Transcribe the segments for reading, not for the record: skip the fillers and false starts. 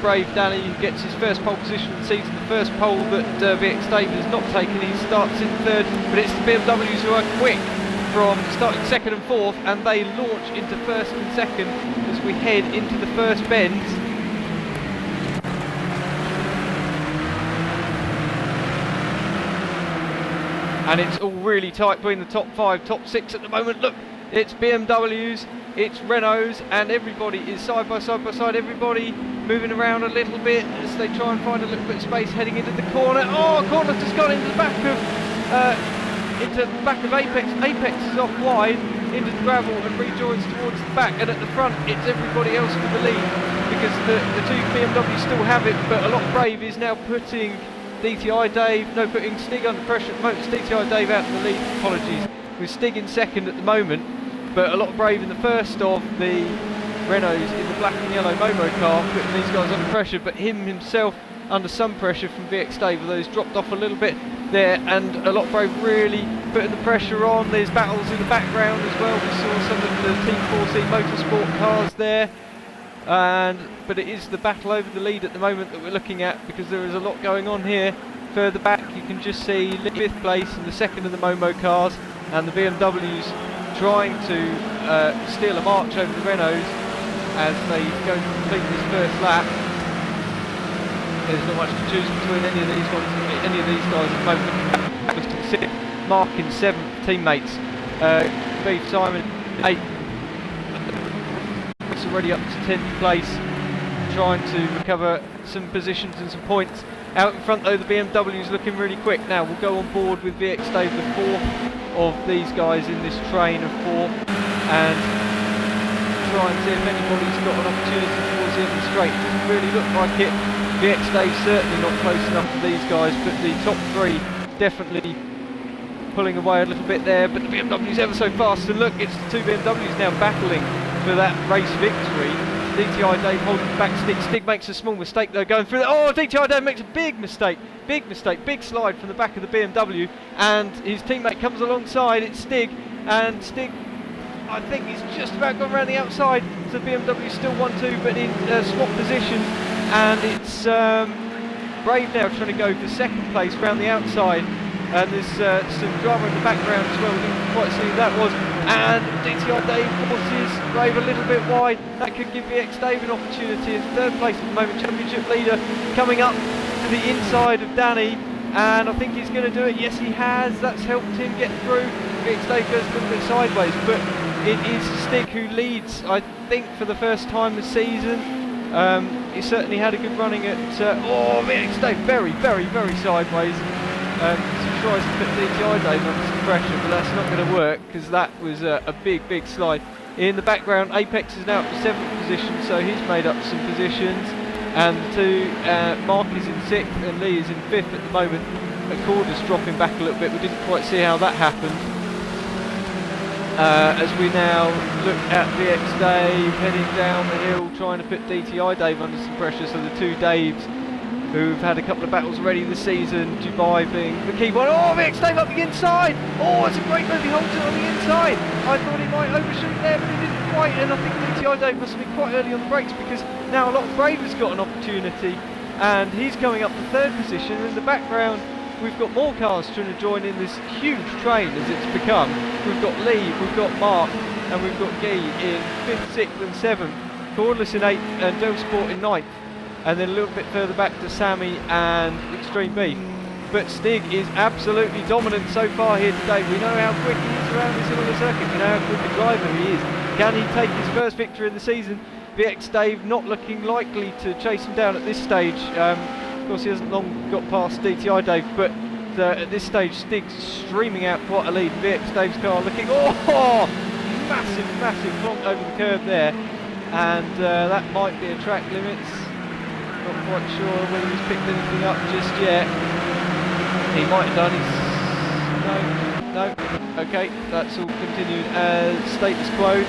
brave Danny, who gets his first pole position of the season, the first pole that VX Dave has not taken. He starts in third, but it's the BMWs who are quick from starting second and fourth, and they launch into first and second as we head into the first bend. And it's all really tight between the top 5, top 6 at the moment. Look, it's BMWs, it's Renaults, and everybody is side by side by side. Everybody moving around a little bit as they try and find a little bit of space heading into the corner. Oh, corner just got into the back of Apex. Apex is off wide into the gravel and rejoins towards the back. And at the front, it's everybody else for the lead because the two BMWs still have it. But a lot brave is now putting putting Stig under pressure at the moment. DTI Dave out in the lead, apologies, with Stig in second at the moment, but a lot brave in the first of the Renaults in the black and yellow Momo car, putting these guys under pressure, but him himself under some pressure from VX Dave, although he's dropped off a little bit there, and a lot brave really putting the pressure on. There's battles in the background as well. We saw some of the Team 4C motorsport cars there. But it is the battle over the lead at the moment that we're looking at, because there is a lot going on here. Further back you can just see 5th place and the second of the Momo cars, and the BMWs trying to steal a march over the Renaults as they go to complete this first lap. There's not much to choose between any of these guys at the moment. Mark in 7th, teammates. Beef Simon 8th. It's already up to 10th place, trying to recover some positions and some points. Out in front though, the BMW's looking really quick. Now we'll go on board with VX Dave, the 4th of these guys in this train of 4, and try and see if anybody's got an opportunity towards the end of the straight. It doesn't really look like it. VX Dave's certainly not close enough to these guys, but the top 3 definitely pulling away a little bit there, but the BMW's ever so fast. And look, it's the two BMWs now battling for that race victory. DTI Dave holding back Stig. Stig makes a small mistake though going through that. Oh, DTI Dave makes a big mistake, big slide from the back of the BMW, and his teammate comes alongside. It's Stig, and Stig, I think he's just about gone around the outside, so the BMW still 1-2, but in swap positions, and it's Brave now trying to go for second place round the outside. And there's some drama in the background as well. We didn't quite see who that was. And DTI Dave forces Brave a little bit wide. That could give VX Dave an opportunity. In third place at the moment, championship leader, coming up to the inside of Danny. And I think he's going to do it. Yes, he has. That's helped him get through. VX Dave goes a little bit sideways, but it is Stig who leads, I think, for the first time this season. He certainly had a good running at VX Dave very sideways. He tries to put DTI Dave under some pressure, but that's not going to work because that was a big slide. In the background, Apex is now up to 7th position, so he's made up some positions. And Mark is in 6th and Lee is in 5th at the moment. Corder's dropping back a little bit. We didn't quite see how that happened. As we now look at VX Dave heading down the hill, trying to put DTI Dave under some pressure. So the two Daves who've had a couple of battles already this season, Dubai being the key one. Oh, VX Dave up the inside! Oh, it's a great move, he holds it on the inside! I thought he might overshoot there, but he didn't quite, and I think DTI Dave must have been quite early on the brakes, because now a lot of Brave has got an opportunity, and he's going up to 3rd position. In the background, we've got more cars trying to join in this huge train as it's become. We've got Lee, we've got Mark, and we've got Guy in 5th, 6th and 7th, Cordless in 8th, and Del Sport in 9th. And then a little bit further back to Sammy and Extreme Beef. But Stig is absolutely dominant so far here today. We know how quick he is around this Imola circuit. We know how quick a driver he is. Can he take his first victory in the season? VX Dave not looking likely to chase him down at this stage. Of course, he hasn't long got past DTI Dave, but at this stage, Stig's streaming out quite a lead. VX Dave's car looking, massive plonk over the curb there. And that might be a track limits. Not quite sure whether he's picked anything up just yet. He might have done. No. Okay, that's all continued as status quo.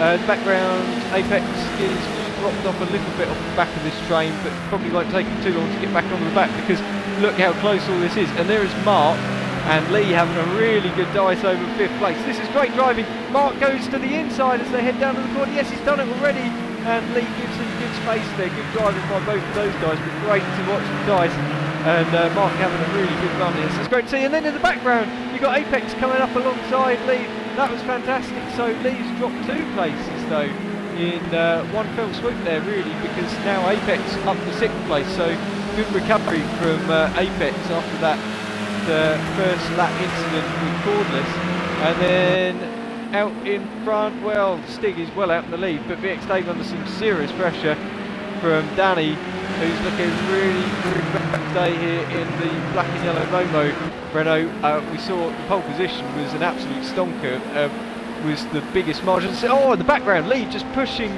The background, Apex is dropped off a little bit off the back of this train, but probably won't take him too long to get back onto the back, because look how close all this is. And there is Mark and Lee having a really good dice over 5th place. This is great driving. Mark goes to the inside as they head down to the corner. Yes, he's done it already. And Lee gives him good space there, good driving by both of those guys, but great to watch the dice. And Mark having a really good run here, so it's great to see. And then in the background, you've got Apex coming up alongside Lee. That was fantastic. So Lee's dropped 2 places though in one fell swoop there, really, because now Apex up to 6th place. So good recovery from Apex after that first lap incident with cordless. And then out in front, well, Stig is well out in the lead, but VX Dave under some serious pressure from Danny, who's looking really bad today here in the black and yellow Momo Renault. We saw the pole position was an absolute stonker, was the biggest margin. Oh, in the background, Lee just pushing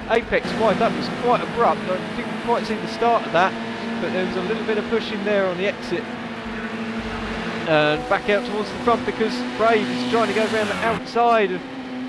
Apex wide. That was quite abrupt. I didn't quite see the start of that, but there was a little bit of pushing there on the exit. And back out towards the front because Brave is trying to go around the outside of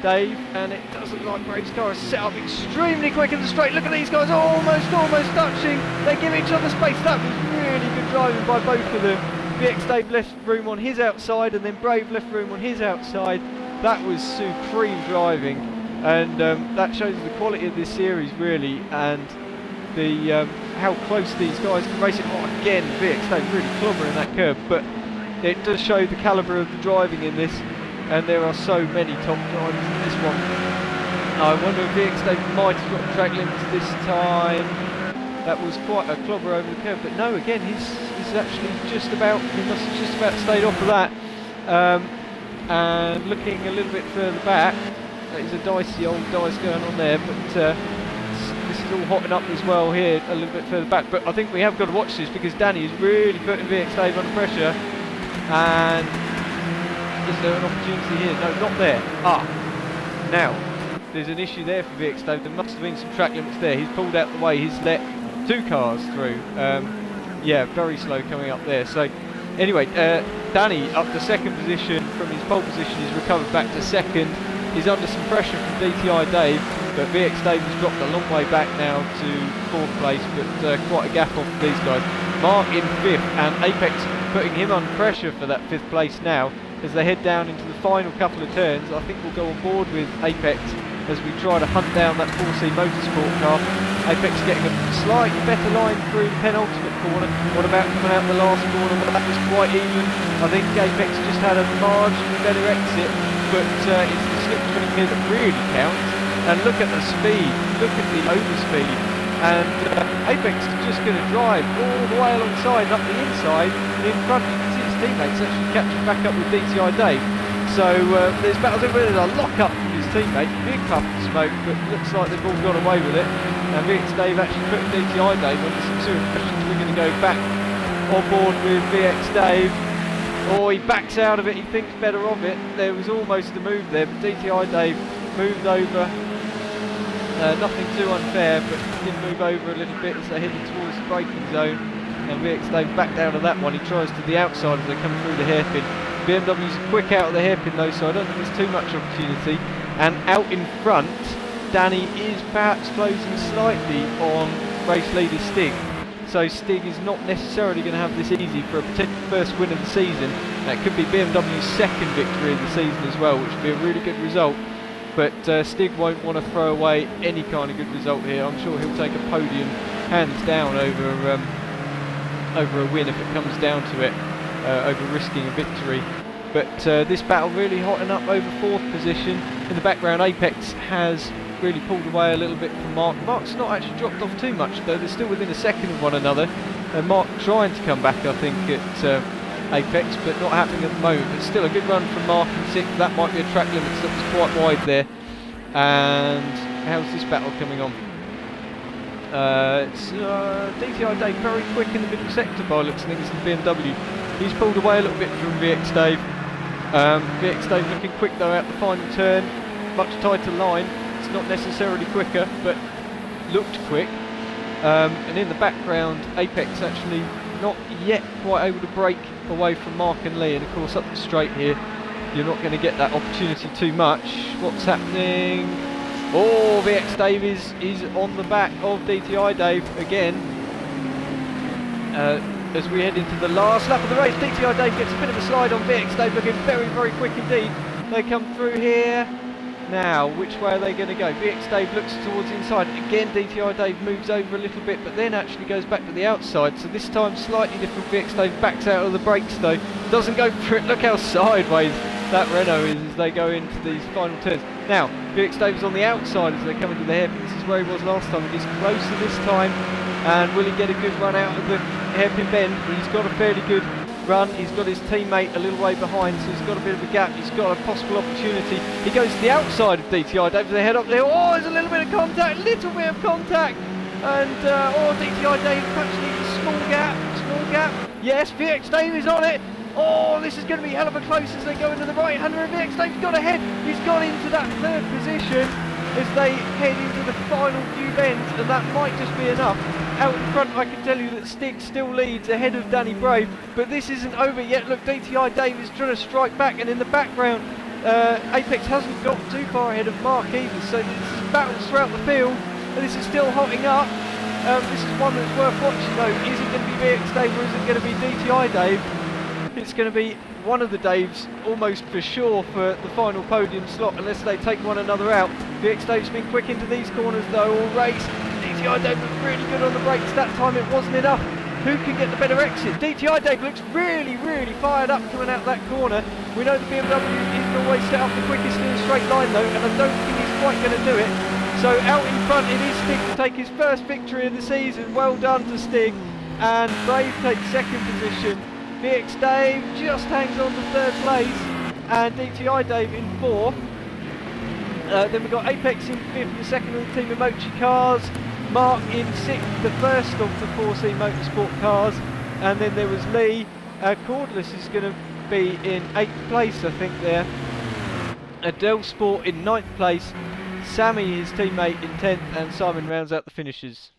Dave, and it doesn't look like Brave's car is set up extremely quick in the straight. Look at these guys, almost touching. They give each other space. That was really good driving by both of them. VX Dave left room on his outside, and then Brave left room on his outside. That was supreme driving, and that shows the quality of this series really, and the how close these guys can race it. Oh, again, VX Dave really clobbering that curb, but it does show the calibre of the driving in this. And there are so many top drivers in this one. I wonder if VX Dave might have got track limits this time. That was quite a clobber over the curve, but no, again, he's actually he must have just about stayed off of that. And looking a little bit further back, there's a dicey old dice going on there, but this is all hotting up as well here, a little bit further back. But I think we have got to watch this because Danny is really putting VX Dave under pressure. And is there an opportunity here? No, not there. Now, there's an issue there for VX Dave. There must have been some track limits there. He's pulled out the way. He's let 2 cars through. Yeah, very slow coming up there. So, anyway, Danny up to 2nd position from his pole position. He's recovered back to 2nd. He's under some pressure from DTI Dave, but VX Dave has dropped a long way back now to 4th place, but quite a gap off of these guys. Mark in 5th, and Apex putting him under pressure for that 5th place now. As they head down into the final couple of turns, I think we'll go on board with Apex as we try to hunt down that 4C Motorsport car. Apex getting a slightly better line through the penultimate corner. What about coming out the last corner? Well, that was quite even. I think Apex just had a marginally better exit, but it's the slip swing here that really counts. And look at the speed, look at the overspeed. And Apex is just going to drive all the way alongside and up the inside in front. Teammates actually catching back up with DTI Dave. So there's battles everywhere. There's a lock up from his teammate, big puff of smoke, but looks like they've all got away with it. And VX Dave actually putting DTI Dave under some serious questions. We're going to go back on board with VX Dave. Oh, he backs out of it, he thinks better of it. There was almost a move there, but DTI Dave moved over. Nothing too unfair, but did move over a little bit as they headed towards the braking zone. And VX Dave back down to that one. He tries to the outside as they come through the hairpin. BMW's quick out of the hairpin though, so I don't think there's too much opportunity. And out in front, Danny is perhaps closing slightly on race leader Stig. So Stig is not necessarily going to have this easy for a potential first win of the season. That could be BMW's 2nd victory of the season as well, which would be a really good result. But Stig won't want to throw away any kind of good result here. I'm sure he'll take a podium hands down over a win if it comes down to it, over risking a victory. But this battle really hotting up over 4th position. In the background, Apex has really pulled away a little bit from Mark. Mark's not actually dropped off too much though. They're still within a second of one another. Mark trying to come back, I think, at Apex, but not happening at the moment. But still a good run from Mark in 6th. That might be a track limit, so that was quite wide there. And how's this battle coming on? It's DTI Dave very quick in the middle sector by looks of things in BMW. He's pulled away a little bit from VX Dave. VX Dave looking quick though out the final turn. Much tighter line. It's not necessarily quicker, but looked quick. And in the background, Apex actually not yet quite able to break away from Mark and Lee. And of course up the straight here, you're not going to get that opportunity too much. What's happening? Oh, VX Dave is on the back of DTI Dave again. As we head into the last lap of the race, DTI Dave gets a bit of a slide on VX Dave, looking very, very quick indeed. They come through here. Now, which way are they going to go? VX Dave looks towards the inside. Again, DTI Dave moves over a little bit, but then actually goes back to the outside. So this time, slightly different. VX Dave backs out of the brakes though. Doesn't go for it. Look how sideways that Renault is as they go into these final turns. Now, VX Dave is on the outside as they come into the hairpin. This is where he was last time. He's closer this time. And will he get a good run out of the hairpin bend? But he's got a fairly good run. He's got his teammate a little way behind, so he's got a bit of a gap. He's got a possible opportunity. He goes to the outside of DTI Dave. They head up there. Oh, there's a little bit of contact, little bit of contact. And DTI Dave perhaps needs a small gap. Yes, VX Dave is on it. Oh, this is going to be hell of a close as they go into the right-hander, and VX Dave's got ahead. He's gone into that third position as they head into the final few bends, and that might just be enough. Out in front, I can tell you that Stig still leads ahead of Danny Brave, but this isn't over yet. Look, DTI Dave is trying to strike back, and in the background, Apex hasn't got too far ahead of Mark either, so this is battles throughout the field, and this is still hotting up. This is one that's worth watching though. Is it going to be VX Dave or is it going to be DTI Dave? It's going to be one of the Daves, almost for sure, for the final podium slot, unless they take one another out. VX Dave's been quick into these corners though, all race. DTI Dave was really good on the brakes that time, it wasn't enough. Who can get the better exit? DTI Dave looks really fired up coming out that corner. We know the BMW isn't always set up the quickest in a straight line though, and I don't think he's quite going to do it. So out in front it is Stig to take his first victory of the season. Well done to Stig. And Brave takes second position. VX Dave just hangs on to third place, and DTI Dave in fourth. Then we've got Apex in fifth, the second of the team Emoji cars. Mark in sixth, the first of the 4C Motorsport cars. And then there was Lee. Cordless is going to be in 8th place, I think there. Adele Sport in 9th place. Sammy, his teammate, in 10th, and Simon rounds out the finishes.